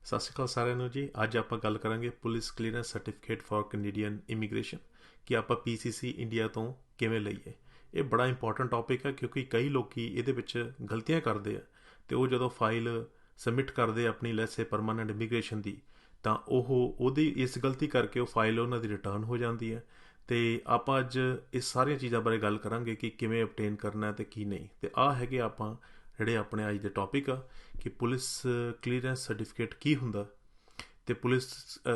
ਸਤਿ ਸ਼੍ਰੀ ਅਕਾਲ ਸਾਰਿਆਂ ਨੂੰ ਜੀ। ਅੱਜ ਆਪਾਂ ਗੱਲ ਕਰਾਂਗੇ police clearance certificate for Canadian immigration ਕਿ ਆਪਾਂ ਪੀਸੀਸੀ ਇੰਡੀਆ ਤੋਂ ਕਿਵੇਂ ਲਈਏ। ਇਹ ਬੜਾ ਇੰਪੋਰਟੈਂਟ ਟੌਪਿਕ ਹੈ ਕਿਉਂਕਿ ਕਈ ਲੋਕੀ ਇਹਦੇ ਵਿੱਚ ਗਲਤੀਆਂ ਕਰਦੇ ਆ ਅਤੇ ਉਹ ਜਦੋਂ ਫਾਈਲ ਸਬਮਿਟ ਕਰਦੇ ਆਪਣੀ ਲੈਸੇ ਪਰਮਾਨੈਂਟ ਇਮੀਗ੍ਰੇਸ਼ਨ ਦੀ ਤਾਂ ਉਹਦੀ ਇਸ ਗਲਤੀ ਕਰਕੇ ਉਹ ਫਾਈਲ ਉਹਨਾਂ ਦੀ ਰਿਟਰਨ ਹੋ ਜਾਂਦੀ ਹੈ। ਅਤੇ ਆਪਾਂ ਅੱਜ ਇਸ ਸਾਰੀਆਂ ਚੀਜ਼ਾਂ ਬਾਰੇ ਗੱਲ ਕਰਾਂਗੇ ਕਿ ਕਿਵੇਂ ਅਬਟੇਨ ਕਰਨਾ ਅਤੇ ਕੀ ਨਹੀਂ। ਅਤੇ ਆਹ ਹੈਗੇ ਆਪਾਂ ਜਿਹੜੇ ਆਪਣੇ ਅੱਜ ਦੇ ਟੌਪਿਕ ਆ ਕਿ ਪੁਲਿਸ ਕਲੀਅਰੈਂਸ ਸਰਟੀਫਿਕੇਟ ਕੀ ਹੁੰਦਾ ਅਤੇ ਪੁਲਿਸ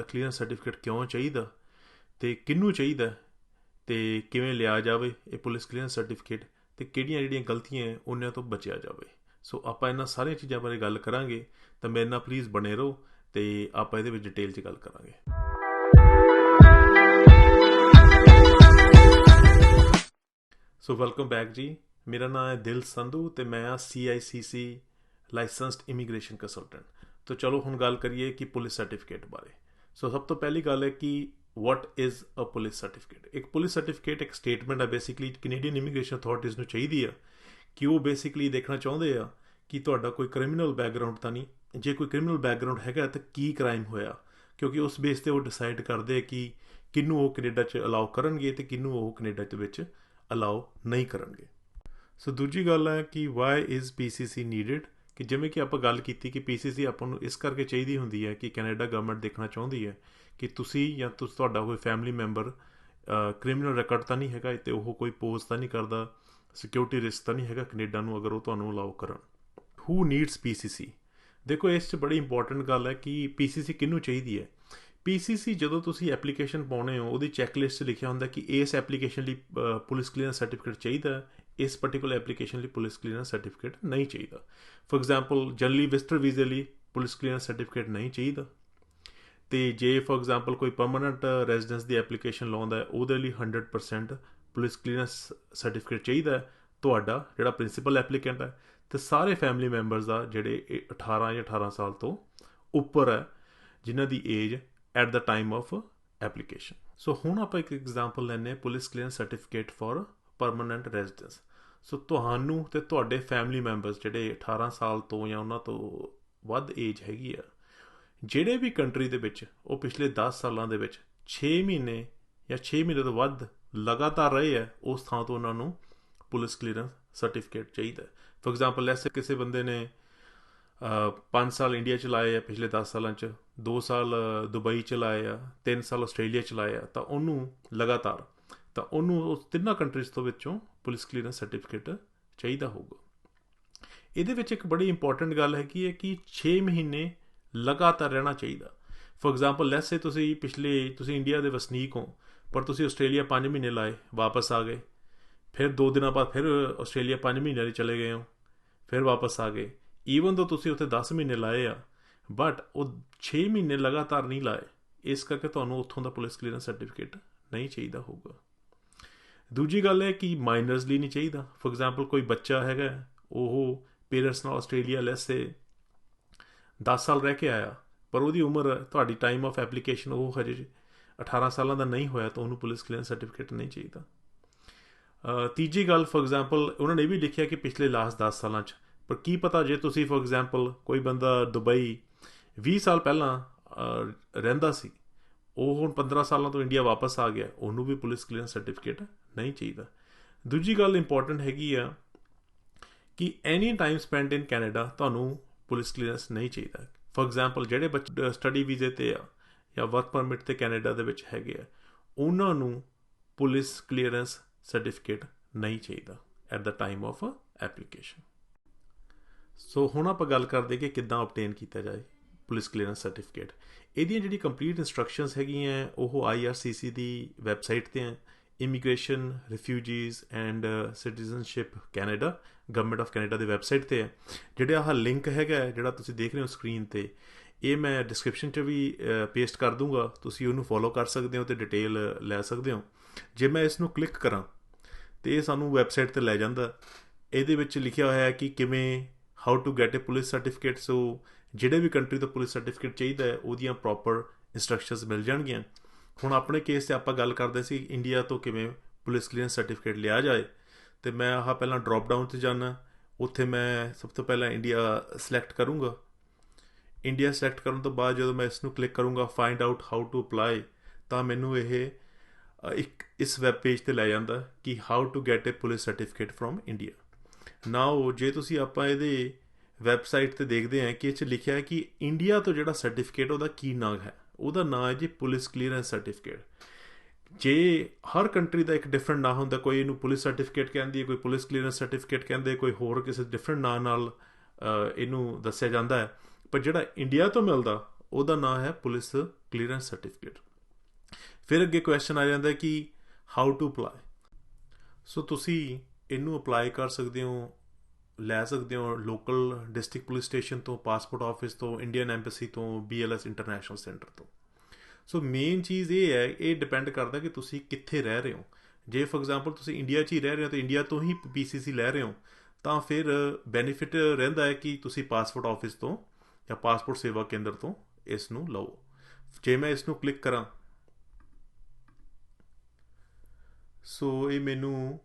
ਕਲੀਅਰੈਂਸ ਸਰਟੀਫਿਕੇਟ ਕਿਉਂ ਚਾਹੀਦਾ ਅਤੇ ਕਿਹਨੂੰ ਚਾਹੀਦਾ ਅਤੇ ਕਿਵੇਂ ਲਿਆ ਜਾਵੇ ਇਹ ਪੁਲਿਸ ਕਲੀਅਰੈਂਸ ਸਰਟੀਫਿਕੇਟ ਅਤੇ ਕਿਹੜੀਆਂ ਜਿਹੜੀਆਂ ਗਲਤੀਆਂ ਉਹਨਾਂ ਤੋਂ ਬਚਿਆ ਜਾਵੇ। ਸੋ ਆਪਾਂ ਇਹਨਾਂ ਸਾਰੀਆਂ ਚੀਜ਼ਾਂ ਬਾਰੇ ਗੱਲ ਕਰਾਂਗੇ ਤਾਂ ਮੇਰੇ ਨਾਲ ਪਲੀਜ਼ ਬਣੇ ਰਹੋ ਅਤੇ ਆਪਾਂ ਇਹਦੇ ਵਿੱਚ ਡਿਟੇਲ 'ਚ ਗੱਲ ਕਰਾਂਗੇ। ਸੋ ਵੈਲਕਮ ਬੈਕ ਜੀ। ਮੇਰਾ ਨਾਮ ਹੈ ਦਿਲ ਸੰਧੂ ਅਤੇ ਮੈਂ ਆ CICC ਲਾਇਸੈਂਸਡ ਇਮੀਗ੍ਰੇਸ਼ਨ ਕੰਸਲਟੈਂਟ। ਤਾਂ ਚਲੋ ਹੁਣ ਗੱਲ ਕਰੀਏ ਕਿ ਪੁਲਿਸ ਸਰਟੀਫਿਕੇਟ ਬਾਰੇ। ਸੋ ਸਭ ਤੋਂ ਪਹਿਲੀ ਗੱਲ ਹੈ ਕਿ what is a police certificate. ਇੱਕ ਪੁਲਿਸ ਸਰਟੀਫਿਕੇਟ ਇੱਕ ਸਟੇਟਮੈਂਟ ਹੈ ਬੇਸਿਕਲੀ ਕੈਨੇਡੀਅਨ ਇਮੀਗ੍ਰੇਸ਼ਨ ਅਥਾਰਟੀਜ਼ ਨੂੰ ਚਾਹੀਦੀ ਆ ਕਿ ਉਹ ਬੇਸਿਕਲੀ ਦੇਖਣਾ ਚਾਹੁੰਦੇ ਆ ਕਿ ਤੁਹਾਡਾ ਕੋਈ ਕ੍ਰਿਮੀਨਲ ਬੈਕਗਰਾਊਂਡ ਤਾਂ ਨਹੀਂ। ਜੇ ਕੋਈ ਕ੍ਰਿਮੀਨਲ ਬੈਕਗਰਾਊਂਡ ਹੈਗਾ ਤਾਂ ਕੀ ਕ੍ਰਾਈਮ ਹੋਇਆ, ਕਿਉਂਕਿ ਉਸ ਬੇਸ 'ਤੇ ਉਹ ਡਿਸਾਈਡ ਕਰਦੇ ਕਿ ਕਿਹਨੂੰ ਉਹ ਕੈਨੇਡਾ 'ਚ ਅਲਾਓ ਕਰਨਗੇ ਅਤੇ ਕਿਹਨੂੰ ਉਹ ਕੈਨੇਡਾ ਦੇ ਵਿੱਚ ਅਲਾਓ ਨਹੀਂ ਕਰਨਗੇ। ਸੋ ਦੂਜੀ ਗੱਲ ਹੈ ਕਿ ਵਾਈ ਇਜ਼ PCC ਨੀਡਡ, ਕਿ ਜਿਵੇਂ ਕਿ ਆਪਾਂ ਗੱਲ ਕੀਤੀ ਕਿ PCC ਆਪਾਂ ਨੂੰ ਇਸ ਕਰਕੇ ਚਾਹੀਦੀ ਹੁੰਦੀ ਹੈ ਕਿ ਕੈਨੇਡਾ ਗਵਰਨਮੈਂਟ ਦੇਖਣਾ ਚਾਹੁੰਦੀ ਹੈ ਕਿ ਤੁਸੀਂ ਜਾਂ ਤੁਹਾਡਾ ਕੋਈ ਫੈਮਿਲੀ ਮੈਂਬਰ ਕ੍ਰਿਮੀਨਲ ਰਿਕਾਰਡ ਤਾਂ ਨਹੀਂ ਹੈਗਾ ਅਤੇ ਉਹ ਕੋਈ ਪੋਜ਼ ਤਾਂ ਨਹੀਂ ਕਰਦਾ, ਸਿਕਿਉਰਿਟੀ ਰਿਸਕ ਤਾਂ ਨਹੀਂ ਹੈਗਾ ਕੈਨੇਡਾ ਨੂੰ ਅਗਰ ਉਹ ਤੁਹਾਨੂੰ ਅਲਾਓ ਕਰਨ। ਹੂ ਨੀਡਸ PCC। ਦੇਖੋ ਇਸ 'ਚ ਬੜੀ ਇੰਪੋਰਟੈਂਟ ਗੱਲ ਹੈ ਕਿ PCC ਕਿਹਨੂੰ ਚਾਹੀਦੀ ਹੈ। PCC ਜਦੋਂ ਤੁਸੀਂ ਐਪਲੀਕੇਸ਼ਨ ਪਾਉਣੇ ਹੋ ਉਹਦੀ ਚੈੱਕਲਿਸਟ 'ਚ ਲਿਖਿਆ ਹੁੰਦਾ ਕਿ ਇਸ ਐਪਲੀਕੇਸ਼ਨ ਲਈ ਪੁਲਿਸ ਕਲੀਅਰੈਂਸ ਸਰਟੀਫਿਕੇਟ ਚਾਹੀਦਾ, ਇਸ ਪਰਟੀਕੂਲਰ ਐਪਲੀਕੇਸ਼ਨ ਲਈ ਪੁਲਿਸ ਕਲੀਅਰੈਂਸ ਸਰਟੀਫਿਕੇਟ ਨਹੀਂ ਚਾਹੀਦਾ। ਫੋਰ ਐਗਜ਼ਾਮਪਲ ਜਨਰਲੀ ਵਿਜ਼ਟਰ ਵੀਜ਼ੇ ਲਈ ਪੁਲਿਸ ਕਲੀਅਰੈਂਸ ਸਰਟੀਫਿਕੇਟ ਨਹੀਂ ਚਾਹੀਦਾ ਅਤੇ ਜੇ ਫੋਰ ਐਗਜ਼ਾਮਪਲ ਕੋਈ ਪਰਮਾਨੈਂਟ ਰੈਜ਼ੀਡੈਂਸ ਦੀ ਐਪਲੀਕੇਸ਼ਨ ਲਾਉਂਦਾ ਉਹਦੇ ਲਈ 100% ਪੁਲਿਸ ਕਲੀਅਰੈਂਸ ਸਰਟੀਫਿਕੇਟ ਚਾਹੀਦਾ ਤੁਹਾਡਾ ਜਿਹੜਾ ਪ੍ਰਿੰਸੀਪਲ ਐਪਲੀਕੈਂਟ ਹੈ ਅਤੇ ਸਾਰੇ ਫੈਮਿਲੀ ਮੈਂਬਰਸ ਦਾ ਜਿਹੜੇ 18 ਜਾਂ 18 ਸਾਲ ਤੋਂ ਉੱਪਰ ਹੈ ਜਿਨ੍ਹਾਂ ਦੀ age at the time of application. So ਹੁਣ ਆਪਾਂ ਇੱਕ ਐਗਜ਼ਾਮਪਲ ਲੈਂਦੇ ਹਾਂ police clearance certificate for permanent residence. So ਤੁਹਾਨੂੰ ਅਤੇ ਤੁਹਾਡੇ ਫੈਮਿਲੀ ਮੈਂਬਰਸ ਜਿਹੜੇ 18 ਸਾਲ ਤੋਂ ਜਾਂ ਉਹਨਾਂ ਤੋਂ ਵੱਧ ਏਜ ਹੈਗੀ ਆ ਜਿਹੜੇ ਵੀ ਕੰਟਰੀ ਦੇ ਵਿੱਚ ਉਹ ਪਿਛਲੇ 10 ਸਾਲਾਂ ਦੇ ਵਿੱਚ 6 ਮਹੀਨੇ ਜਾਂ 6 ਮਹੀਨੇ ਤੋਂ ਵੱਧ ਲਗਾਤਾਰ ਰਹੇ ਹੈ ਉਸ ਥਾਂ ਤੋਂ ਉਹਨਾਂ ਨੂੰ ਪੁਲਿਸ ਕਲੀਅਰੈਂਸ ਸਰਟੀਫਿਕੇਟ ਚਾਹੀਦਾ। ਫੋਰ ਐਗਜ਼ਾਮਪਲ ਐਸੇ ਕਿਸੇ ਬੰਦੇ ਨੇ 5 ਸਾਲ ਇੰਡੀਆ 'ਚ ਲਾਏ ਆ ਪਿਛਲੇ 10 ਸਾਲਾਂ 'ਚ, 2 ਸਾਲ ਦੁਬਈ 'ਚ ਲਾਏ ਆ, 3 ਸਾਲ ਆਸਟ੍ਰੇਲੀਆ 'ਚ ਲਾਏ ਆ, ਤਾਂ ਉਹਨੂੰ ਲਗਾਤਾਰ ਤਾਂ ਉਹਨੂੰ ਉਸ ਤਿੰਨਾਂ ਕੰਟਰੀਜ਼ ਤੋਂ ਵਿੱਚੋਂ ਪੁਲਿਸ ਕਲੀਅਰੈਂਸ ਸਰਟੀਫਿਕੇਟ ਚਾਹੀਦਾ ਹੋਊਗਾ। ਇਹਦੇ ਵਿੱਚ ਇੱਕ ਬੜੀ ਇੰਪੋਰਟੈਂਟ ਗੱਲ ਹੈਗੀ ਹੈ ਕਿ 6 ਮਹੀਨੇ ਲਗਾਤਾਰ ਰਹਿਣਾ ਚਾਹੀਦਾ। ਫੋਰ ਐਗਜ਼ਾਮਪਲ ਲੈਸੇ ਤੁਸੀਂ ਇੰਡੀਆ ਦੇ ਵਸਨੀਕ ਹੋ ਪਰ ਤੁਸੀਂ ਆਸਟ੍ਰੇਲੀਆ 5 ਮਹੀਨੇ ਲਾਏ, ਵਾਪਸ ਆ ਗਏ, ਫਿਰ 2 ਦਿਨਾਂ ਬਾਅਦ ਫਿਰ ਆਸਟ੍ਰੇਲੀਆ 5 ਮਹੀਨਿਆਂ ਲਈ ਚਲੇ ਗਏ ਹੋ, ਫਿਰ ਵਾਪਸ ਆ ਗਏ। ਈਵਨ ਤੋਂ ਤੁਸੀਂ ਉੱਥੇ 10 ਮਹੀਨੇ ਲਾਏ ਆ ਬਟ ਉਹ 6 ਮਹੀਨੇ ਲਗਾਤਾਰ ਨਹੀਂ ਲਾਏ, ਇਸ ਕਰਕੇ ਤੁਹਾਨੂੰ ਉੱਥੋਂ ਦਾ ਪੁਲਿਸ ਕਲੀਅਰੈਂਸ ਸਰਟੀਫਿਕੇਟ ਨਹੀਂ ਚਾਹੀਦਾ ਹੋਊਗਾ। ਦੂਜੀ ਗੱਲ ਹੈ ਕਿ ਮਾਈਨਰਸ ਲਈ ਨਹੀਂ ਚਾਹੀਦਾ। ਫੋਰ ਐਗਜ਼ਾਮਪਲ ਕੋਈ ਬੱਚਾ ਹੈਗਾ ਉਹ ਪੇਰੈਂਟਸ ਨਾਲ ਆਸਟ੍ਰੇਲੀਆ ਲੈਸੇ 10 ਸਾਲ ਰਹਿ ਕੇ ਆਇਆ ਪਰ ਉਹਦੀ ਉਮਰ ਤੁਹਾਡੀ ਟਾਈਮ ਆਫ ਐਪਲੀਕੇਸ਼ਨ ਉਹ ਹਜੇ 18 ਸਾਲਾਂ ਦਾ ਨਹੀਂ ਹੋਇਆ ਤਾਂ ਉਹਨੂੰ ਪੁਲਿਸ ਕਲੀਅਰੈਂਸ ਸਰਟੀਫਿਕੇਟ ਨਹੀਂ ਚਾਹੀਦਾ। ਤੀਜੀ ਗੱਲ ਫੋਰ ਐਗਜ਼ਾਮਪਲ ਉਹਨਾਂ ਨੇ ਇਹ ਵੀ ਲਿਖਿਆ ਕਿ ਪਿਛਲੇ ਲਾਸਟ 10 ਸਾਲਾਂ 'ਚ, ਪਰ ਕੀ ਪਤਾ ਜੇ ਤੁਸੀਂ ਫੋਰ ਐਗਜ਼ਾਮਪਲ ਕੋਈ ਬੰਦਾ ਦੁਬਈ 20 ਸਾਲ ਪਹਿਲਾਂ ਰਹਿੰਦਾ ਸੀ, ਉਹ ਹੁਣ 15 ਸਾਲਾਂ ਤੋਂ ਇੰਡੀਆ ਵਾਪਸ ਆ ਗਿਆ, ਉਹਨੂੰ ਵੀ ਪੁਲਿਸ ਕਲੀਅਰੈਂਸ ਸਰਟੀਫਿਕੇਟ ਨਹੀਂ ਚਾਹੀਦਾ। ਦੂਜੀ ਗੱਲ ਇੰਪੋਰਟੈਂਟ ਹੈਗੀ ਆ ਕਿ any time spend in Canada ਤੁਹਾਨੂੰ ਪੁਲਿਸ ਕਲੀਅਰੈਂਸ ਨਹੀਂ ਚਾਹੀਦਾ। ਫੋਰ ਐਗਜ਼ਾਮਪਲ ਜਿਹੜੇ ਬੱਚੇ ਸਟੱਡੀ ਵੀਜ਼ੇ 'ਤੇ ਆ ਜਾਂ ਵਰਕ ਪਰਮਿਟ 'ਤੇ ਕੈਨੇਡਾ ਦੇ ਵਿੱਚ ਹੈਗੇ ਆ ਉਹਨਾਂ ਨੂੰ ਪੁਲਿਸ ਕਲੀਅਰੈਂਸ ਸਰਟੀਫਿਕੇਟ ਨਹੀਂ ਚਾਹੀਦਾ at the time of application. So ਹੁਣ ਆਪਾਂ ਗੱਲ ਕਰਦੇ ਕਿ ਕਿੱਦਾਂ ਅਬਟੇਨ ਕੀਤਾ ਜਾਏ ਪੁਲਿਸ ਕਲੀਅਰੈਂਸ ਸਰਟੀਫਿਕੇਟ। ਇਹਦੀਆਂ ਜਿਹੜੀ ਕੰਪਲੀਟ ਇੰਸਟਰਕਸ਼ਨਸ ਹੈਗੀਆਂ ਉਹ IRCC ਦੀ ਵੈਬਸਾਈਟ 'ਤੇ ਹੈ, immigration refugees and citizenship Canada, government of Canada the website 'ਤੇ ਹੈ। ਜਿਹੜਾ ਆਹ ਲਿੰਕ ਹੈਗਾ ਜਿਹੜਾ ਤੁਸੀਂ ਦੇਖ ਰਹੇ ਹੋ ਸਕਰੀਨ 'ਤੇ, ਇਹ ਮੈਂ ਡਿਸਕ੍ਰਿਪਸ਼ਨ 'ਚ ਵੀ ਪੇਸਟ ਕਰ ਦੂੰਗਾ, ਤੁਸੀਂ ਉਹਨੂੰ ਫੋਲੋ ਕਰ ਸਕਦੇ ਹੋ ਅਤੇ ਡਿਟੇਲ ਲੈ ਸਕਦੇ ਹੋ। ਜੇ ਮੈਂ ਇਸ ਨੂੰ ਕਲਿੱਕ ਕਰਾਂ ਅਤੇ ਇਹ ਸਾਨੂੰ ਵੈਬਸਾਈਟ 'ਤੇ ਲੈ ਜਾਂਦਾ। ਇਹਦੇ ਵਿੱਚ ਲਿਖਿਆ ਹੋਇਆ ਹੈ ਕਿ ਕਿਵੇਂ how to get a police certificate. So ਜਿਹੜੇ ਵੀ ਕੰਟਰੀ ਤੋਂ ਪੁਲਿਸ ਸਰਟੀਫਿਕੇਟ ਚਾਹੀਦਾ ਹੈ ਉਹਦੀਆਂ ਪ੍ਰੋਪਰ ਇੰਸਟਰਕਸ਼ਨਸ ਮਿਲ ਜਾਣਗੀਆਂ। ਹੁਣ ਆਪਣੇ ਕੇਸ 'ਤੇ ਆਪਾਂ ਗੱਲ ਕਰਦੇ ਸੀ ਇੰਡੀਆ ਤੋਂ ਕਿਵੇਂ ਪੁਲਿਸ ਕਲੀਅਰੈਂਸ ਸਰਟੀਫਿਕੇਟ ਲਿਆ ਜਾਏ, ਅਤੇ ਮੈਂ ਆਹ ਪਹਿਲਾਂ ਡਰੋਪ ਡਾਊਨ 'ਤੇ ਜਾਣਾ, ਉੱਥੇ ਮੈਂ ਸਭ ਤੋਂ ਪਹਿਲਾਂ ਇੰਡੀਆ ਸਿਲੈਕਟ ਕਰੂੰਗਾ। ਇੰਡੀਆ ਸਿਲੈਕਟ ਕਰਨ ਤੋਂ ਬਾਅਦ ਜਦੋਂ ਮੈਂ ਇਸ ਨੂੰ ਕਲਿੱਕ ਕਰੂੰਗਾ find out how to apply, ਤਾਂ ਮੈਨੂੰ ਇਹ ਇੱਕ ਇਸ ਵੈਬ ਪੇਜ 'ਤੇ ਲੈ ਜਾਂਦਾ ਕਿ how to get a police certificate from India. Now ਜੇ ਤੁਸੀਂ ਆਪਾਂ ਇਹਦੇ ਵੈਬਸਾਈਟ 'ਤੇ ਦੇਖਦੇ ਹਾਂ ਕਿ ਇਹ 'ਚ ਲਿਖਿਆ ਹੈ ਕਿ ਇੰਡੀਆ ਤੋਂ ਜਿਹੜਾ ਸਰਟੀਫਿਕੇਟ ਉਹਦਾ ਕੀ ਨਾਂ ਹੈ, ਉਹਦਾ ਨਾਂ ਹੈ ਜੀ ਪੁਲਿਸ ਕਲੀਅਰੈਂਸ ਸਰਟੀਫਿਕੇਟ। ਜੇ ਹਰ ਕੰਟਰੀ ਦਾ ਇੱਕ ਡਿਫਰੈਂਟ ਨਾਂ ਹੁੰਦਾ, ਕੋਈ ਇਹਨੂੰ ਪੁਲਿਸ ਸਰਟੀਫਿਕੇਟ ਕਹਿੰਦੀ ਹੈ, ਕੋਈ ਪੁਲਿਸ ਕਲੀਅਰੈਂਸ ਸਰਟੀਫਿਕੇਟ ਕਹਿੰਦੇ, ਕੋਈ ਹੋਰ ਕਿਸੇ ਡਿਫਰੈਂਟ ਨਾਂ ਨਾਲ ਇਹਨੂੰ ਦੱਸਿਆ ਜਾਂਦਾ ਹੈ, ਪਰ ਜਿਹੜਾ ਇੰਡੀਆ ਤੋਂ ਮਿਲਦਾ ਉਹਦਾ ਨਾਂ ਹੈ ਪੁਲਿਸ ਕਲੀਅਰੈਂਸ ਸਰਟੀਫਿਕੇਟ। ਫਿਰ ਅੱਗੇ ਕੁਐਸਚਨ ਆ ਜਾਂਦਾ ਕਿ ਹਾਊ ਟੂ ਅਪਲਾਈ। ਸੋ ਤੁਸੀਂ ਇਹਨੂੰ ਅਪਲਾਈ ਕਰ ਸਕਦੇ ਹੋ, ਲੈ ਸਕਦੇ ਹੋ ਲੋਕਲ ਡਿਸਟ੍ਰਿਕਟ ਪੁਲਿਸ ਸਟੇਸ਼ਨ ਤੋਂ, ਪਾਸਪੋਰਟ ਆਫਿਸ ਤੋਂ, ਇੰਡੀਅਨ ਐਂਬੈਸੀ ਤੋਂ, BLS ਇੰਟਰਨੈਸ਼ਨਲ ਸੈਂਟਰ ਤੋਂ। ਸੋ ਮੇਨ ਚੀਜ਼ ਇਹ ਹੈ, ਇਹ ਡਿਪੈਂਡ ਕਰਦਾ ਕਿ ਤੁਸੀਂ ਕਿੱਥੇ ਰਹਿ ਰਹੇ ਹੋ। ਜੇ ਫੋਰ ਐਗਜ਼ਾਮਪਲ ਤੁਸੀਂ ਇੰਡੀਆ 'ਚ ਹੀ ਰਹਿ ਰਹੇ ਹੋ ਅਤੇ ਇੰਡੀਆ ਤੋਂ ਹੀ PCC ਲੈ ਰਹੇ ਹੋ, ਤਾਂ ਫਿਰ ਬੈਨੀਫਿਟ ਰਹਿੰਦਾ ਹੈ ਕਿ ਤੁਸੀਂ ਪਾਸਪੋਰਟ ਆਫਿਸ ਤੋਂ ਜਾਂ ਪਾਸਪੋਰਟ ਸੇਵਾ ਕੇਂਦਰ ਤੋਂ ਇਸ ਨੂੰ ਲਓ। ਜੇ ਮੈਂ ਇਸ ਨੂੰ ਕਲਿੱਕ ਕਰਾਂ, ਸੋ ਇਹ ਮੈਨੂੰ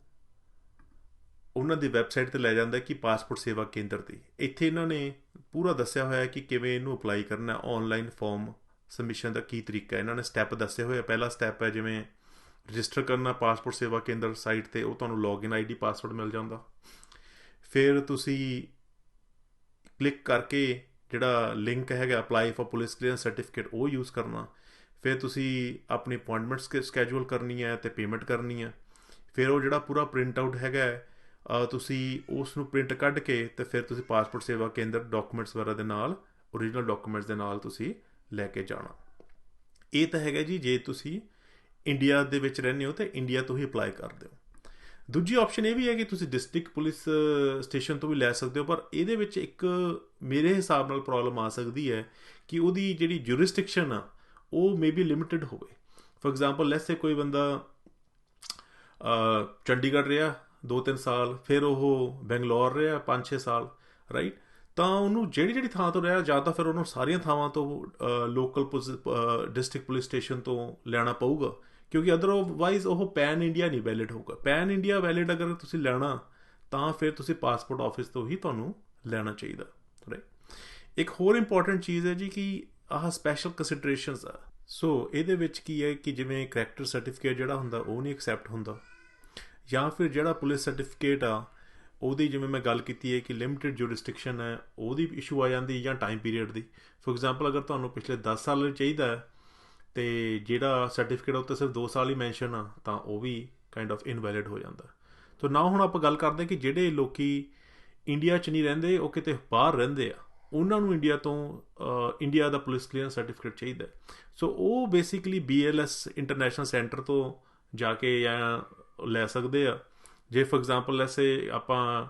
ਉਹਨਾਂ ਦੀ ਵੈਬਸਾਈਟ 'ਤੇ ਲੈ ਜਾਂਦਾ ਕਿ ਪਾਸਪੋਰਟ ਸੇਵਾ ਕੇਂਦਰ 'ਤੇ। ਇੱਥੇ ਇਹਨਾਂ ਨੇ ਪੂਰਾ ਦੱਸਿਆ ਹੋਇਆ ਕਿ ਕਿਵੇਂ ਇਹਨੂੰ ਅਪਲਾਈ ਕਰਨਾ, ਔਨਲਾਈਨ ਫਾਰਮ ਸਬਮਿਸ਼ਨ ਦਾ ਕੀ ਤਰੀਕਾ, ਇਹਨਾਂ ਨੇ ਸਟੈਪ ਦੱਸੇ ਹੋਏ ਆ। ਪਹਿਲਾ ਸਟੈਪ ਹੈ ਜਿਵੇਂ ਰਜਿਸਟਰ ਕਰਨਾ ਪਾਸਪੋਰਟ ਸੇਵਾ ਕੇਂਦਰ ਸਾਈਟ 'ਤੇ, ਉਹ ਤੁਹਾਨੂੰ ਲੌਗਇਨ ID ਪਾਸਵਰਡ ਮਿਲ ਜਾਂਦਾ। ਫਿਰ ਤੁਸੀਂ ਕਲਿੱਕ ਕਰਕੇ ਜਿਹੜਾ ਲਿੰਕ ਹੈਗਾ apply for police clearance certificate, ਉਹ ਯੂਜ਼ ਕਰਨਾ। ਫਿਰ ਤੁਸੀਂ ਆਪਣੀ ਅਪੁਆਇੰਟਮੈਂਟਸ ਸਕੈਜੂਲ ਕਰਨੀ ਹੈ ਅਤੇ ਪੇਮੈਂਟ ਕਰਨੀ ਹੈ। ਫਿਰ ਉਹ ਜਿਹੜਾ ਪੂਰਾ ਪ੍ਰਿੰਟ ਆਊਟ ਹੈਗਾ ਤੁਸੀਂ ਉਸ ਨੂੰ ਪ੍ਰਿੰਟ ਕੱਢ ਕੇ ਅਤੇ ਫਿਰ ਤੁਸੀਂ ਪਾਸਪੋਰਟ ਸੇਵਾ ਕੇਂਦਰ ਡਾਕੂਮੈਂਟਸ ਵਗੈਰਾ ਦੇ ਨਾਲ, ਓਰੀਜਨਲ ਡਾਕੂਮੈਂਟਸ ਦੇ ਨਾਲ ਤੁਸੀਂ ਲੈ ਕੇ ਜਾਣਾ। ਇਹ ਤਾਂ ਹੈਗਾ ਜੀ ਜੇ ਤੁਸੀਂ ਇੰਡੀਆ ਦੇ ਵਿੱਚ ਰਹਿੰਦੇ ਹੋ ਤਾਂ ਇੰਡੀਆ ਤੋਂ ਹੀ ਅਪਲਾਈ ਕਰਦੇ ਹੋ। ਦੂਜੀ ਆਪਸ਼ਨ ਇਹ ਵੀ ਹੈ ਕਿ ਤੁਸੀਂ ਡਿਸਟ੍ਰਿਕਟ ਪੁਲਿਸ ਸਟੇਸ਼ਨ ਤੋਂ ਵੀ ਲੈ ਸਕਦੇ ਹੋ, ਪਰ ਇਹਦੇ ਵਿੱਚ ਇੱਕ ਮੇਰੇ ਹਿਸਾਬ ਨਾਲ ਪ੍ਰੋਬਲਮ ਆ ਸਕਦੀ ਹੈ ਕਿ ਉਹਦੀ ਜਿਹੜੀ ਜੂਰਿਸਡਿਕਸ਼ਨ ਆ ਉਹ ਮੇ ਬੀ ਲਿਮਿਟਿਡ ਹੋਵੇ। ਫੋਰ ਐਗਜ਼ਾਮਪਲ ਲੈਟਸ ਸੇ ਕੋਈ ਬੰਦਾ ਚੰਡੀਗੜ੍ਹ ਰਿਹਾ 2-3 ਸਾਲ, ਫਿਰ ਉਹ ਬੈਂਗਲੌਰ ਰਿਹਾ 5-6 ਸਾਲ, ਰਾਈਟ, ਤਾਂ ਉਹਨੂੰ ਜਿਹੜੀ ਥਾਂ ਤੋਂ ਰਿਹਾ ਜਾਂ ਤਾਂ ਫਿਰ ਉਹਨੂੰ ਸਾਰੀਆਂ ਥਾਵਾਂ ਤੋਂ ਲੋਕਲ ਡਿਸਟ੍ਰਿਕਟ ਪੁਲਿਸ ਸਟੇਸ਼ਨ ਤੋਂ ਲੈਣਾ ਪਊਗਾ, ਕਿਉਂਕਿ ਅਦਰਵਾਈਜ਼ ਉਹ ਪੈਨ ਇੰਡੀਆ ਨਹੀਂ ਵੈਲਿਡ ਹੋਊਗਾ। ਪੈਨ ਇੰਡੀਆ ਵੈਲਿਡ ਅਗਰ ਤੁਸੀਂ ਲੈਣਾ ਤਾਂ ਫਿਰ ਤੁਸੀਂ ਪਾਸਪੋਰਟ ਆਫਿਸ ਤੋਂ ਹੀ ਤੁਹਾਨੂੰ ਲੈਣਾ ਚਾਹੀਦਾ, ਰਾਈਟ। ਇੱਕ ਹੋਰ ਇੰਪੋਰਟੈਂਟ ਚੀਜ਼ ਹੈ ਜੀ ਕਿ ਆਹ ਸਪੈਸ਼ਲ ਕੰਸੀਡਰੇਸ਼ਨਸ ਆ। ਸੋ ਇਹਦੇ ਵਿੱਚ ਕੀ ਹੈ ਕਿ ਜਿਵੇਂ ਕਰੈਕਟਰ ਸਰਟੀਫਿਕੇਟ ਜਿਹੜਾ ਹੁੰਦਾ ਉਹ ਨਹੀਂ ਐਕਸੈਪਟ ਹੁੰਦਾ, ਜਾਂ ਫਿਰ ਜਿਹੜਾ ਪੁਲਿਸ ਸਰਟੀਫਿਕੇਟ ਆ ਉਹਦੀ ਜਿਵੇਂ ਮੈਂ ਗੱਲ ਕੀਤੀ ਹੈ ਕਿ ਲਿਮਿਟਿਡ ਜੂਰਿਸਡਿਕਸ਼ਨ ਹੈ, ਉਹਦੀ ਇਸ਼ੂ ਆ ਜਾਂਦੀ, ਜਾਂ time period the. For example ਅਗਰ ਤੁਹਾਨੂੰ ਪਿਛਲੇ 10 ਸਾਲ ਲਈ ਚਾਹੀਦਾ ਹੈ ਅਤੇ ਜਿਹੜਾ ਸਰਟੀਫਿਕੇਟ ਉੱਤੇ ਸਿਰਫ 2 ਸਾਲ ਹੀ ਮੈਂਸ਼ਨ ਆ, ਤਾਂ ਉਹ ਵੀ ਕਾਈਂਡ ਆਫ ਇਨਵੈਲਿਡ ਹੋ ਜਾਂਦਾ। ਸੋ ਨਾ ਹੁਣ ਆਪਾਂ ਗੱਲ ਕਰਦੇ ਕਿ ਜਿਹੜੇ ਲੋਕ ਇੰਡੀਆ 'ਚ ਨਹੀਂ ਰਹਿੰਦੇ, ਉਹ ਕਿਤੇ ਬਾਹਰ ਰਹਿੰਦੇ ਆ, ਉਹਨਾਂ ਨੂੰ ਇੰਡੀਆ ਦਾ ਪੁਲਿਸ ਕਲੀਅਰੈਂਸ ਸਰਟੀਫਿਕੇਟ ਚਾਹੀਦਾ। ਸੋ ਉਹ ਬੇਸਿਕਲੀ BLS ਇੰਟਰਨੈਸ਼ਨਲ ਸੈਂਟਰ ਤੋਂ ਜਾ ਕੇ ਜਾਂ ਲੈ ਸਕਦੇ ਆ। ਜੇ ਫੋਰ ਐਗਜ਼ਾਮਪਲ ਐਸੇ ਆਪਾਂ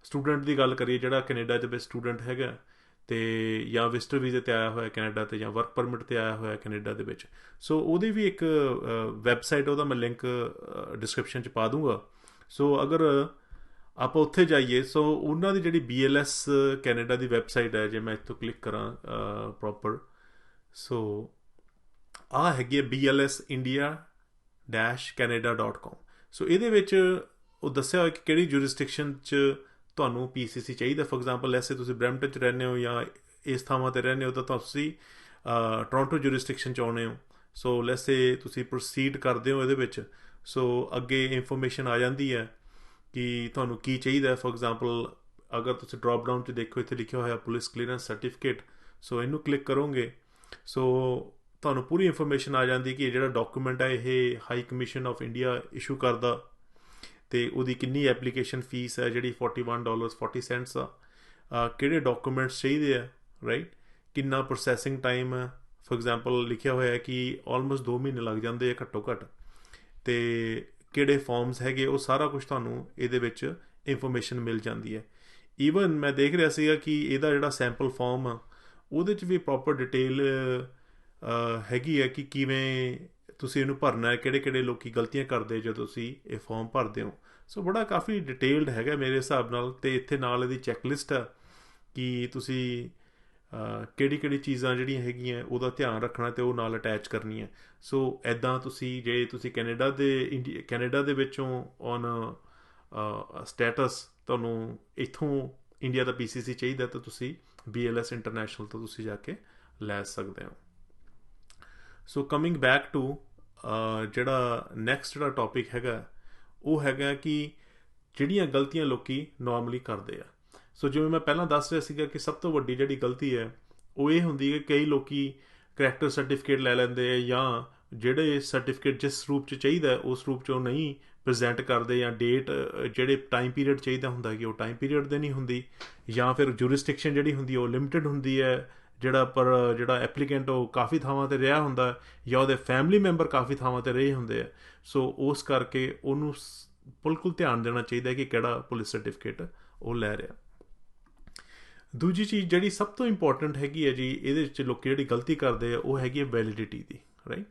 ਸਟੂਡੈਂਟ ਦੀ ਗੱਲ ਕਰੀਏ ਜਿਹੜਾ ਕੈਨੇਡਾ ਦੇ ਵਿੱਚ ਸਟੂਡੈਂਟ ਹੈਗਾ ਅਤੇ ਜਾਂ ਵਿਜ਼ਟਰ ਵੀਜ਼ੇ 'ਤੇ ਆਇਆ ਹੋਇਆ ਕੈਨੇਡਾ 'ਤੇ, ਜਾਂ ਵਰਕ ਪਰਮਿਟ 'ਤੇ ਆਇਆ ਹੋਇਆ ਕੈਨੇਡਾ ਦੇ ਵਿੱਚ, ਸੋ ਉਹਦੀ ਵੀ ਇੱਕ ਵੈਬਸਾਈਟ, ਉਹਦਾ ਮੈਂ ਲਿੰਕ ਡਿਸਕ੍ਰਿਪਸ਼ਨ 'ਚ ਪਾ ਦੂੰਗਾ। ਸੋ ਅਗਰ ਆਪਾਂ ਉੱਥੇ ਜਾਈਏ, ਸੋ ਉਹਨਾਂ ਦੀ ਜਿਹੜੀ BLS ਕੈਨੇਡਾ ਦੀ ਵੈਬਸਾਈਟ ਹੈ, ਜੇ ਮੈਂ ਇੱਥੋਂ ਕਲਿੱਕ ਕਰਾਂ ਪ੍ਰੋਪਰ, ਸੋ ਆਹ ਹੈਗੀ ਹੈ BLSindia-Canada.com। ਸੋ ਇਹਦੇ ਵਿੱਚ ਉਹ ਦੱਸਿਆ ਹੋਇਆ ਕਿ ਕਿਹੜੀ ਜੂਰਿਸਡਿਕਸ਼ਨ 'ਚ ਤੁਹਾਨੂੰ PCC ਚਾਹੀਦਾ। ਫੋਰ ਐਗਜ਼ਾਮਪਲ ਐਸੇ ਤੁਸੀਂ ਬਰੈਂਪਟਨ 'ਚ ਰਹਿੰਦੇ ਹੋ ਜਾਂ ਇਸ ਥਾਵਾਂ 'ਤੇ ਰਹਿੰਦੇ ਹੋ, ਤਾਂ ਤੁਸੀਂ ਟੋਰਾਂਟੋ ਜੂਰਿਸਡਿਕਸ਼ਨ 'ਚ ਆਉਣੇ ਹੋ। ਸੋ ਲੈਸੇ ਤੁਸੀਂ ਪ੍ਰੋਸੀਡ ਕਰਦੇ ਹੋ ਇਹਦੇ ਵਿੱਚ, ਸੋ ਅੱਗੇ ਇਨਫੋਰਮੇਸ਼ਨ ਆ ਜਾਂਦੀ ਹੈ ਕਿ ਤੁਹਾਨੂੰ ਕੀ ਚਾਹੀਦਾ। ਫੋਰ ਐਗਜ਼ਾਮਪਲ ਅਗਰ ਤੁਸੀਂ ਡਰੋਪ ਡਾਊਨ 'ਚ ਦੇਖੋ, ਇੱਥੇ ਲਿਖਿਆ ਹੋਇਆ ਪੁਲਿਸ ਕਲੀਅਰੈਂਸ ਸਰਟੀਫਿਕੇਟ, ਸੋ ਇਹਨੂੰ ਕਲਿੱਕ ਕਰੋਗੇ, ਸੋ ਤੁਹਾਨੂੰ ਪੂਰੀ ਇਨਫੋਰਮੇਸ਼ਨ ਆ ਜਾਂਦੀ ਕਿ ਇਹ ਜਿਹੜਾ ਡਾਕੂਮੈਂਟ ਹੈ ਇਹ high commission of India issue ਕਰਦਾ, ਅਤੇ ਉਹਦੀ ਕਿੰਨੀ ਐਪਲੀਕੇਸ਼ਨ ਫੀਸ ਹੈ ਜਿਹੜੀ $41.40 ਆ, ਕਿਹੜੇ ਡਾਕੂਮੈਂਟਸ ਚਾਹੀਦੇ ਆ, ਰਾਈਟ, ਕਿੰਨਾ ਪ੍ਰੋਸੈਸਿੰਗ ਟਾਈਮ ਹੈ। ਫੋਰ ਐਗਜ਼ਾਮਪਲ ਲਿਖਿਆ ਹੋਇਆ ਕਿ ਆਲਮੋਸਟ 2 ਮਹੀਨੇ ਲੱਗ ਜਾਂਦੇ ਆ ਘੱਟੋ ਘੱਟ, ਅਤੇ ਕਿਹੜੇ ਫਾਰਮਸ ਹੈਗੇ, ਉਹ ਸਾਰਾ ਕੁਛ ਤੁਹਾਨੂੰ ਇਹਦੇ ਵਿੱਚ ਇਨਫੋਰਮੇਸ਼ਨ ਮਿਲ ਜਾਂਦੀ ਹੈ। ਈਵਨ ਮੈਂ ਦੇਖ ਰਿਹਾ ਸੀਗਾ ਕਿ ਇਹਦਾ ਜਿਹੜਾ ਸੈਂਪਲ ਫਾਰਮ ਆ ਉਹਦੇ 'ਚ ਵੀ ਪ੍ਰੋਪਰ ਡਿਟੇਲ ਹੈਗੀ ਹੈ ਕਿ ਕਿਵੇਂ ਤੁਸੀਂ ਇਹਨੂੰ ਭਰਨਾ ਹੈ, ਕਿਹੜੇ ਲੋਕ ਗਲਤੀਆਂ ਕਰਦੇ ਜਦੋਂ ਤੁਸੀਂ ਇਹ ਫਾਰਮ ਭਰਦੇ ਹੋ। ਸੋ ਬੜਾ ਕਾਫੀ ਡਿਟੇਲਡ ਹੈਗਾ ਮੇਰੇ ਹਿਸਾਬ ਨਾਲ, ਅਤੇ ਇੱਥੇ ਨਾਲ ਇਹਦੀ ਚੈੱਕਲਿਸਟ ਆ ਕਿ ਤੁਸੀਂ ਕਿਹੜੀ ਚੀਜ਼ਾਂ ਜਿਹੜੀਆਂ ਹੈਗੀਆਂ ਉਹਦਾ ਧਿਆਨ ਰੱਖਣਾ ਅਤੇ ਉਹ ਨਾਲ ਅਟੈਚ ਕਰਨੀ ਹੈ। ਸੋ ਇੱਦਾਂ ਤੁਸੀਂ ਜੇ ਤੁਸੀਂ ਕੈਨੇਡਾ ਦੇ ਵਿੱਚੋਂ ਔਨ ਸਟੇਟਸ ਤੁਹਾਨੂੰ ਇੱਥੋਂ ਇੰਡੀਆ ਦਾ PCC ਚਾਹੀਦਾ, ਤਾਂ ਤੁਸੀਂ BLS ਇੰਟਰਨੈਸ਼ਨਲ ਤੋਂ ਤੁਸੀਂ ਜਾ ਕੇ ਲੈ ਸਕਦੇ ਹੋ। ਸੋ ਕਮਿੰਗ ਬੈਕ ਟੂ ਜਿਹੜਾ ਨੈਕਸਟ ਜਿਹੜਾ ਟੌਪਿਕ ਹੈਗਾ ਉਹ ਹੈਗਾ ਕਿ ਜਿਹੜੀਆਂ ਗਲਤੀਆਂ ਲੋਕੀ ਨਾਰਮਲੀ ਕਰਦੇ ਆ। ਸੋ ਜਿਵੇਂ ਮੈਂ ਪਹਿਲਾਂ ਦੱਸ ਰਿਹਾ ਸੀਗਾ ਕਿ ਸਭ ਤੋਂ ਵੱਡੀ ਜਿਹੜੀ ਗਲਤੀ ਹੈ ਉਹ ਇਹ ਹੁੰਦੀ ਹੈ ਕਿ ਕਈ ਲੋਕੀ ਕਰੈਕਟਰ ਸਰਟੀਫਿਕੇਟ ਲੈ ਲੈਂਦੇ ਆ, ਜਾਂ ਜਿਹੜੇ ਸਰਟੀਫਿਕੇਟ ਜਿਸ ਰੂਪ 'ਚ ਚਾਹੀਦਾ ਉਸ ਰੂਪ 'ਚ ਉਹ ਨਹੀਂ ਪ੍ਰਜੈਂਟ ਕਰਦੇ, ਜਾਂ ਡੇਟ ਜਿਹੜੇ ਟਾਈਮ ਪੀਰੀਅਡ ਚਾਹੀਦਾ ਹੁੰਦਾ ਕਿ ਉਹ ਟਾਈਮ ਪੀਰੀਅਡ ਦੇ ਨਹੀਂ ਹੁੰਦੀ, ਜਾਂ ਫਿਰ ਜੂਰਿਸਡਿਕਸ਼ਨ ਜਿਹੜੀ ਹੁੰਦੀ ਉਹ ਲਿਮਿਟਡ ਹੁੰਦੀ ਹੈ, ਜਿਹੜਾ ਐਪਲੀਕੈਂਟ ਉਹ ਕਾਫੀ ਥਾਵਾਂ 'ਤੇ ਰਿਹਾ ਹੁੰਦਾ, ਜਾਂ ਉਹਦੇ ਫੈਮਿਲੀ ਮੈਂਬਰ ਕਾਫੀ ਥਾਵਾਂ 'ਤੇ ਰਹੇ ਹੁੰਦੇ ਆ। ਸੋ ਉਸ ਕਰਕੇ ਉਹਨੂੰ ਬਿਲਕੁਲ ਧਿਆਨ ਦੇਣਾ ਚਾਹੀਦਾ ਕਿ ਕਿਹੜਾ ਪੁਲਿਸ ਸਰਟੀਫਿਕੇਟ ਉਹ ਲੈ ਰਿਹਾ। ਦੂਜੀ ਚੀਜ਼ ਜਿਹੜੀ ਸਭ ਤੋਂ ਇੰਪੋਰਟੈਂਟ ਹੈਗੀ ਹੈ ਜੀ, ਇਹਦੇ ਵਿੱਚ ਲੋਕ ਜਿਹੜੀ ਗਲਤੀ ਕਰਦੇ ਆ ਉਹ ਹੈਗੀ ਹੈ ਵੈਲਿਡਿਟੀ ਦੀ, ਰਾਈਟ।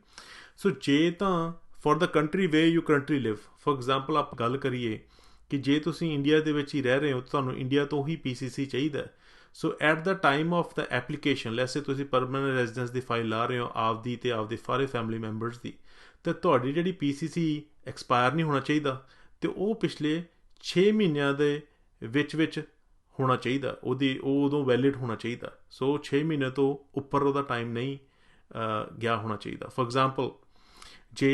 ਸੋ ਜੇ ਤਾਂ for the country where you currently live, for example ਆਪਾਂ ਗੱਲ ਕਰੀਏ ਕਿ ਜੇ ਤੁਸੀਂ ਇੰਡੀਆ ਦੇ ਵਿੱਚ ਹੀ ਰਹਿ ਰਹੇ ਹੋ, ਤੁਹਾਨੂੰ ਇੰਡੀਆ ਤੋਂ ਹੀ PCC ਚਾਹੀਦਾ। So at the time of the application, let's say ਤੁਸੀਂ ਪਰਮਾਨੈਂਟ ਰੈਜ਼ੀਡੈਂਸ ਦੀ ਫਾਈਲ ਲਾ ਰਹੇ ਹੋ ਆਪਦੀ ਅਤੇ ਆਪਦੇ ਸਾਰੇ ਫੈਮਿਲੀ ਮੈਂਬਰਸ ਦੀ, ਅਤੇ ਤੁਹਾਡੀ ਜਿਹੜੀ PCC ਐਕਸਪਾਇਰ ਨਹੀਂ ਹੋਣਾ ਚਾਹੀਦਾ, ਅਤੇ ਉਹ ਪਿਛਲੇ 6 ਮਹੀਨਿਆਂ ਦੇ ਵਿੱਚ ਹੋਣਾ ਚਾਹੀਦਾ, ਉਹ ਉਦੋਂ ਵੈਲਿਡ ਹੋਣਾ ਚਾਹੀਦਾ। ਸੋ 6 ਮਹੀਨੇ ਤੋਂ ਉੱਪਰ ਉਹਦਾ ਟਾਈਮ ਨਹੀਂ ਗਿਆ ਹੋਣਾ ਚਾਹੀਦਾ। ਫॉर ਐਗਜ਼ਾਮਪਲ ਜੇ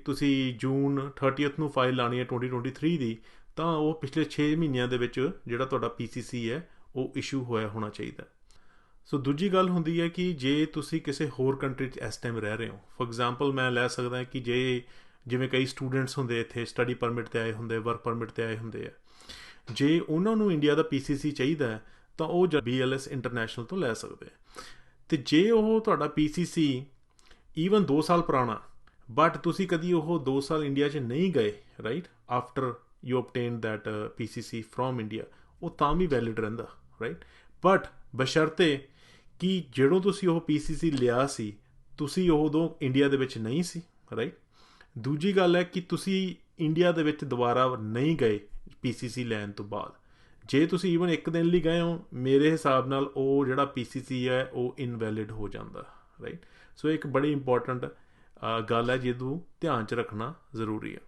ਤੁਸੀਂ ਜੂਨ 30 ਨੂੰ ਫਾਈਲ ਲਾਉਣੀ ਹੈ 2023 ਦੀ, ਤਾਂ ਉਹ ਪਿਛਲੇ 6 ਮਹੀਨਿਆਂ ਦੇ ਵਿੱਚ ਜਿਹੜਾ ਤੁਹਾਡਾ PCC ਹੈ ਉਹ ਇਸ਼ੂ ਹੋਇਆ ਹੋਣਾ ਚਾਹੀਦਾ। ਸੋ ਦੂਜੀ ਗੱਲ ਹੁੰਦੀ ਹੈ ਕਿ ਜੇ ਤੁਸੀਂ ਕਿਸੇ ਹੋਰ ਕੰਟਰੀ 'ਚ ਇਸ ਟਾਈਮ ਰਹਿ ਰਹੇ ਹੋ, ਫॉर ਐਗਜ਼ਾਮਪਲ ਮੈਂ ਲੈ ਸਕਦਾ ਕਿ ਜਿਵੇਂ ਕਈ ਸਟੂਡੈਂਟਸ ਹੁੰਦੇ ਇੱਥੇ ਸਟੱਡੀ ਪਰਮਿਟ 'ਤੇ ਆਏ ਹੁੰਦੇ, ਵਰਕ ਪਰਮਿਟ 'ਤੇ ਆਏ ਹੁੰਦੇ ਆ, ਜੇ ਉਹਨਾਂ ਨੂੰ ਇੰਡੀਆ ਦਾ PCC ਚਾਹੀਦਾ ਹੈ ਤਾਂ ਉਹ BLS ਇੰਟਰਨੈਸ਼ਨਲ ਤੋਂ ਲੈ ਸਕਦੇ। ਅਤੇ ਜੇ ਉਹ ਤੁਹਾਡਾ PCC ਈਵਨ 2 ਸਾਲ ਪੁਰਾਣਾ, ਬਟ ਤੁਸੀਂ ਕਦੀ ਉਹ 2 ਸਾਲ ਇੰਡੀਆ 'ਚ ਨਹੀਂ ਗਏ, right, after you obtain that PCC from India, ਉਹ ਤਾਂ ਵੀ ਵੈਲਿਡ ਰਹਿੰਦਾ, ਰਾਈਟ। ਬਟ ਬਸ਼ਰਤੇ ਕਿ ਜਦੋਂ ਤੁਸੀਂ ਉਹ PCC ਲਿਆ ਸੀ ਤੁਸੀਂ ਉਦੋਂ ਇੰਡੀਆ ਦੇ ਵਿੱਚ ਨਹੀਂ ਸੀ, ਰਾਈਟ। ਦੂਜੀ ਗੱਲ ਹੈ ਕਿ ਤੁਸੀਂ ਇੰਡੀਆ ਦੇ ਵਿੱਚ ਦੁਬਾਰਾ ਨਹੀਂ ਗਏ PCC ਲੈਣ ਤੋਂ ਬਾਅਦ। ਜੇ ਤੁਸੀਂ ਈਵਨ ਇੱਕ ਦਿਨ ਲਈ ਗਏ ਹੋ, ਮੇਰੇ ਹਿਸਾਬ ਨਾਲ ਉਹ ਜਿਹੜਾ PCC ਹੈ ਉਹ ਇਨਵੈਲਿਡ ਹੋ ਜਾਂਦਾ, ਰਾਈਟ। ਸੋ ਇੱਕ ਬੜੀ ਇੰਪੋਰਟੈਂਟ ਗੱਲ ਹੈ ਜਿਹਨੂੰ ਧਿਆਨ 'ਚ ਰੱਖਣਾ ਜ਼ਰੂਰੀ ਹੈ।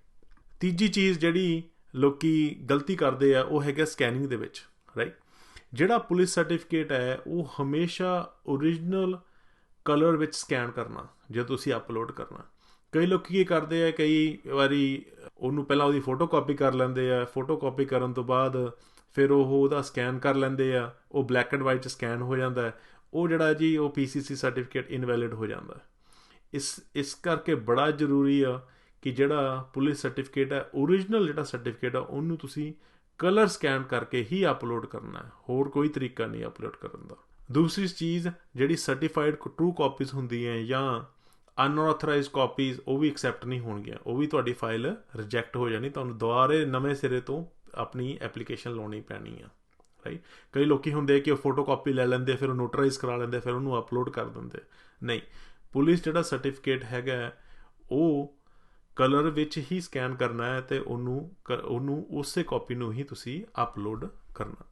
ਤੀਜੀ ਚੀਜ਼ ਜਿਹੜੀ ਲੋਕੀ ਗਲਤੀ ਕਰਦੇ ਆ ਉਹ ਹੈਗਾ ਸਕੈਨਿੰਗ ਦੇ ਵਿੱਚ, ਰਾਈਟ। ਜਿਹੜਾ ਪੁਲਿਸ ਸਰਟੀਫਿਕੇਟ ਹੈ ਉਹ ਹਮੇਸ਼ਾ ਓਰੀਜਨਲ ਕਲਰ ਵਿੱਚ ਸਕੈਨ ਕਰਨਾ ਜਦੋਂ ਤੁਸੀਂ ਅਪਲੋਡ ਕਰਨਾ। ਕਈ ਲੋਕ ਕੀ ਕਰਦੇ ਆ, ਕਈ ਵਾਰੀ ਉਹਨੂੰ ਪਹਿਲਾਂ ਉਹਦੀ ਫੋਟੋ ਕਾਪੀ ਕਰ ਲੈਂਦੇ ਆ, ਫੋਟੋ ਕਾਪੀ ਕਰਨ ਤੋਂ ਬਾਅਦ ਫਿਰ ਉਹਦਾ ਸਕੈਨ ਕਰ ਲੈਂਦੇ ਆ, ਉਹ ਬਲੈਕ ਐਂਡ ਵਾਈਟ 'ਚ ਸਕੈਨ ਹੋ ਜਾਂਦਾ, ਉਹ ਜਿਹੜਾ ਜੀ ਉਹ PCC ਸਰਟੀਫਿਕੇਟ ਇਨਵੈਲਿਡ ਹੋ ਜਾਂਦਾ। ਇਸ ਕਰਕੇ ਬੜਾ ਜ਼ਰੂਰੀ ਆ ਕਿ ਜਿਹੜਾ ਪੁਲਿਸ ਸਰਟੀਫਿਕੇਟ ਹੈ, ਓਰੀਜਨਲ ਜਿਹੜਾ ਸਰਟੀਫਿਕੇਟ ਆ, ਉਹਨੂੰ ਤੁਸੀਂ ਕਲਰ ਸਕੈਨ ਕਰਕੇ ਹੀ ਅਪਲੋਡ ਕਰਨਾ ਹੈ, ਹੋਰ ਕੋਈ ਤਰੀਕਾ ਨਹੀਂ ਅਪਲੋਡ ਕਰਨ ਦਾ। ਦੂਸਰੀ ਚੀਜ਼ ਜਿਹੜੀ ਸਰਟੀਫਾਈਡ ਟਰੂ ਕਾਪੀਜ਼ ਹੁੰਦੀਆਂ ਜਾਂ ਅਨਆਥੋਰਾਈਜ਼ਡ ਕਾਪੀਜ਼, ਉਹ ਵੀ ਐਕਸੈਪਟ ਨਹੀਂ ਹੋਣਗੀਆਂ, ਉਹ ਵੀ ਤੁਹਾਡੀ ਫਾਈਲ ਰਿਜੈਕਟ ਹੋ ਜਾਣੀ, ਤੁਹਾਨੂੰ ਦੁਬਾਰੇ ਨਵੇਂ ਸਿਰੇ ਤੋਂ ਆਪਣੀ ਐਪਲੀਕੇਸ਼ਨ ਲਾਉਣੀ ਪੈਣੀ ਆ, ਰਾਈਟ। ਕਈ ਲੋਕ ਹੁੰਦੇ ਕਿ ਉਹ ਫੋਟੋ ਕਾਪੀ ਲੈ ਲੈਂਦੇ, ਫਿਰ ਉਹ ਨੋਟਰਾਈਜ਼ ਕਰਾ ਲੈਂਦੇ, ਫਿਰ ਉਹਨੂੰ ਅਪਲੋਡ ਕਰ ਦਿੰਦੇ। ਨਹੀਂ, ਪੁਲਿਸ ਜਿਹੜਾ ਸਰਟੀਫਿਕੇਟ ਹੈਗਾ ਉਹ ਕਲਰ ਵਿੱਚ ਹੀ ਸਕੈਨ ਕਰਨਾ ਹੈ ਅਤੇ ਉਹਨੂੰ ਉਸੇ ਕਾਪੀ ਨੂੰ ਹੀ ਤੁਸੀਂ ਅਪਲੋਡ ਕਰਨਾ।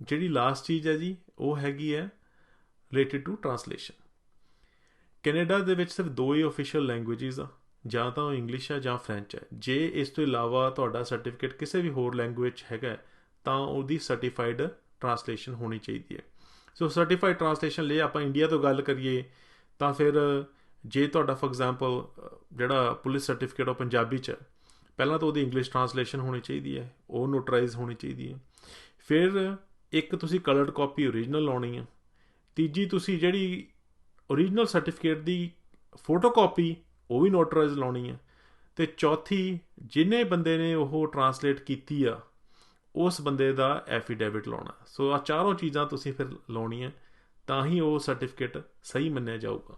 ਜਿਹੜੀ ਲਾਸਟ ਚੀਜ਼ ਹੈ ਜੀ ਉਹ ਹੈਗੀ ਹੈ ਰਿਲੇਟਿਡ ਟੂ ਟਰਾਂਸਲੇਸ਼ਨ। ਕੈਨੇਡਾ ਦੇ ਵਿੱਚ ਸਿਰਫ 2 ਹੀ ਓਫੀਸ਼ੀਅਲ ਲੈਂਗੁਏਜਿਸ ਆ, ਜਾਂ ਤਾਂ ਉਹ ਇੰਗਲਿਸ਼ ਹੈ ਜਾਂ ਫਰੈਂਚ ਹੈ। ਜੇ ਇਸ ਤੋਂ ਇਲਾਵਾ ਤੁਹਾਡਾ ਸਰਟੀਫਿਕੇਟ ਕਿਸੇ ਵੀ ਹੋਰ ਲੈਂਗੁਏਜ ਹੈਗਾ ਤਾਂ ਉਹਦੀ ਸਰਟੀਫਾਈਡ ਟਰਾਂਸਲੇਸ਼ਨ ਹੋਣੀ ਚਾਹੀਦੀ ਹੈ। ਸੋ ਸਰਟੀਫਾਈਡ ਟਰਾਂਸਲੇਸ਼ਨ ਲਈ ਆਪਾਂ ਇੰਡੀਆ ਤੋਂ ਗੱਲ ਕਰੀਏ ਤਾਂ ਫਿਰ ਜੇ ਤੁਹਾਡਾ ਫॉर ਐਗਜ਼ਾਮਪਲ ਜਿਹੜਾ ਪੁਲਿਸ ਸਰਟੀਫਿਕੇਟ ਉਹ ਪੰਜਾਬੀ 'ਚ, ਪਹਿਲਾਂ ਤਾਂ ਉਹਦੀ ਇੰਗਲਿਸ਼ ਟਰਾਂਸਲੇਸ਼ਨ ਹੋਣੀ ਚਾਹੀਦੀ ਹੈ, ਉਹ ਨੋਟਰਾਈਜ਼ ਹੋਣੀ ਚਾਹੀਦੀ ਹੈ। ਫਿਰ ਇੱਕ ਤੁਸੀਂ ਕਲਰਡ ਕਾਪੀ ਓਰੀਜਨਲ ਲਾਉਣੀ ਹੈ। ਤੀਜੀ ਤੁਸੀਂ ਜਿਹੜੀ ਓਰੀਜਨਲ ਸਰਟੀਫਿਕੇਟ ਦੀ ਫੋਟੋ ਕਾਪੀ ਉਹ ਵੀ ਨੋਟਰਾਈਜ਼ ਲਾਉਣੀ ਹੈ। ਅਤੇ ਚੌਥੀ, ਜਿਹਨੇ ਬੰਦੇ ਨੇ ਉਹ ਟਰਾਂਸਲੇਟ ਕੀਤੀ ਆ ਉਸ ਬੰਦੇ ਦਾ ਐਫੀਡੇਵਿਟ ਲਾਉਣਾ। ਸੋ ਆਹ ਚਾਰੋਂ ਚੀਜ਼ਾਂ ਤੁਸੀਂ ਫਿਰ ਲਾਉਣੀਆਂ, ਤਾਂ ਹੀ ਉਹ ਸਰਟੀਫਿਕੇਟ ਸਹੀ ਮੰਨਿਆ ਜਾਊਗਾ।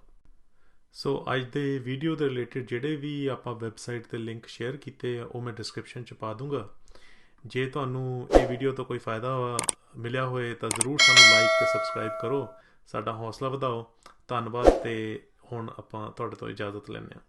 ਸੋ ਅੱਜ ਦੇ ਵੀਡੀਓ ਦੇ ਰਿਲੇਟਿਡ ਜਿਹੜੇ ਵੀ ਆਪਾਂ ਵੈਬਸਾਈਟ 'ਤੇ ਲਿੰਕ ਸ਼ੇਅਰ ਕੀਤੇ ਆ ਉਹ ਮੈਂ ਡਿਸਕ੍ਰਿਪਸ਼ਨ 'ਚ ਪਾ ਦੂੰਗਾ। ਜੇ ਤੁਹਾਨੂੰ ਇਹ ਵੀਡੀਓ ਤੋਂ ਕੋਈ ਫਾਇਦਾ ਮਿਲਿਆ ਹੋਏ ਤਾਂ ਜ਼ਰੂਰ ਸਾਨੂੰ ਲਾਈਕ ਅਤੇ ਸਬਸਕ੍ਰਾਈਬ ਕਰੋ, ਸਾਡਾ ਹੌਸਲਾ ਵਧਾਓ। ਧੰਨਵਾਦ, ਅਤੇ ਹੁਣ ਆਪਾਂ ਤੁਹਾਡੇ ਤੋਂ ਇਜਾਜ਼ਤ ਲੈਂਦੇ ਹਾਂ।